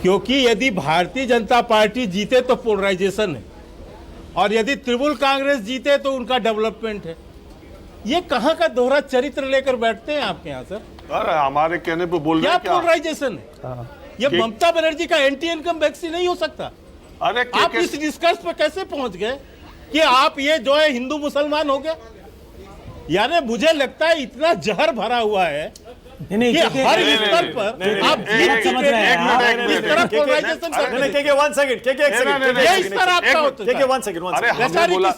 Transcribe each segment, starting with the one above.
क्योंकि यदि भारतीय जनता पार्टी जीते तो पोलराइजेशन है और यदि तृणमूल कांग्रेस जीते तो उनका डेवलपमेंट है। ये कहां का दोहरा चरित्र लेकर बैठते हैं आपके यहाँ सर? अरे हमारे कहने पे बोल रहे हैं क्या? पोलराइजेशन है ये? ममता बनर्जी का एंटी इनकम वैक्सीन नहीं हो सकता। अरे आप इस निष्कर्ष पर कैसे पहुंच गए कि आप ये जो है हिंदू मुसलमान हो गए? यानी मुझे लगता है इतना जहर भरा हुआ है नहीं, कि हर स्तर पर आप जीत चुके हैं। इस तरह पोलराइजेशन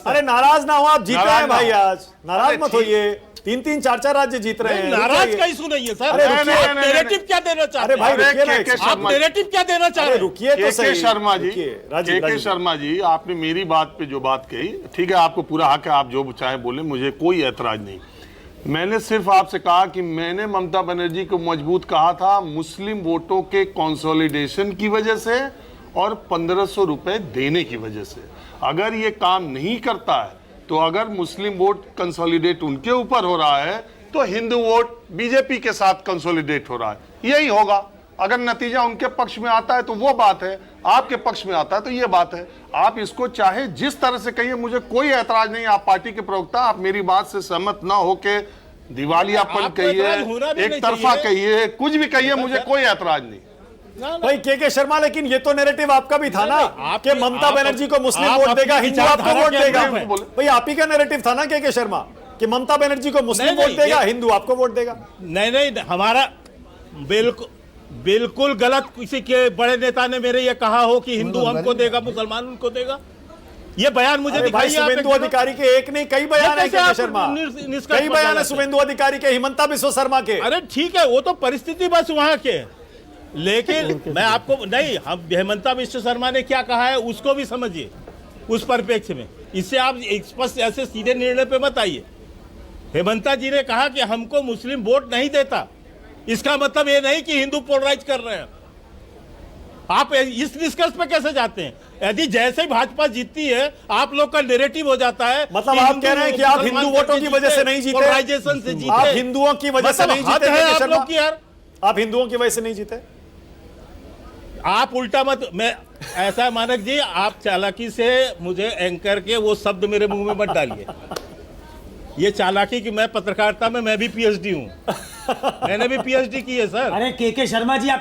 अरे नाराज ना हो, आप जीत रहे हैं भाई, आज नाराज मत होइए। 3-3, 4-4 राज्य जीत रहे हैं। नाराज का इशू नहीं है सर। अरे नैरेटिव क्या देना चाहते हैं? आप नैरेटिव क्या देना चाह रहे हैं? रुकिए तो सही। शर्मा जी, के शर्मा जी, आपने मेरी बात पे जो बात कही, ठीक है, आपको पूरा हक है, आप जो चाहे बोले, मुझे कोई ऐतराज नहीं। मैंने सिर्फ आपसे कहा कि मैंने ममता बनर्जी को मजबूत कहा था मुस्लिम वोटों के कंसोलिडेशन की वजह से और 1500 रुपए देने की वजह से। अगर ये काम नहीं करता है तो अगर मुस्लिम वोट कंसोलिडेट उनके ऊपर हो रहा है तो हिंदू वोट बीजेपी के साथ कंसोलिडेट हो रहा है, यही होगा। अगर नतीजा उनके पक्ष में आता है तो वो बात है, आपके पक्ष में आता है तो ये बात है। आप इसको चाहे जिस तरह से कहिए, मुझे कोई ऐतराज नहीं। आप पार्टी के प्रवक्ता, आप मेरी बात से सहमत ना होके दिवालियापन कहिए, एक तरफा कहिए, कुछ भी कहिए, मुझे कोई ऐतराज नहीं भाई। के शर्मा, लेकिन ये तो नैरेटिव आपका भी था ना कि ममता बनर्जी को मुस्लिम वोट देगा, हिंदू आपको वोट देगा। भाई आप ही का नैरेटिव था ना के शर्मा कि ममता बनर्जी को मुस्लिम वोट देगा, हिंदू आपको वोट देगा। नहीं, हमारा बिल्कुल गलत। किसी के बड़े नेता ने मेरे ये कहा हो कि हिंदू हमको देगा, मुसलमान उनको देगा। ये बयान मुझे दिखाइए। शुभेंदु अधिकारी के एक नहीं, कई बयान है के शर्मा, कई बयान है शुभेंदु अधिकारी के, हिमंता बिस्वा शर्मा के। अरे ठीक है, वो तो परिस्थिति बस वहां के, लेकिन मैं आपको नहीं, हम हेमंता बिस्वा शर्मा ने क्या कहा है उसको भी समझिए उस परिप्रेक्ष्य में। इससे आप स्पष्ट ऐसे सीधे निर्णय पे मत आइए। हेमंता जी ने कहा कि हमको मुस्लिम वोट नहीं देता, इसका मतलब ये नहीं कि हिंदू पोलराइज कर रहे हैं। आप इस निष्कर्ष पे कैसे जाते हैं? यदि जैसे ही भाजपा जीतती है आप लोग का नैरेटिव हो जाता है, मतलब आप कह रहे हैं कि आप हिंदू वोटों की वजह से नहीं जीते, पोलराइजेशन से जीते, आप हिंदुओं की वजह से नहीं जीते है आप लोग की यार। आप हिंदुओं की वजह से नहीं जीते। आप उल्टा मत, मैं ऐसा मानक जी, आप चालाकी से मुझे एंकर के वो शब्द मेरे मुंह में मत डालिए। ये चालाकी कि मैं पत्रकारिता में मैं भी पीएचडी हूं, मैंने भी पीएचडी की है सर। अरे के शर्मा जी, आप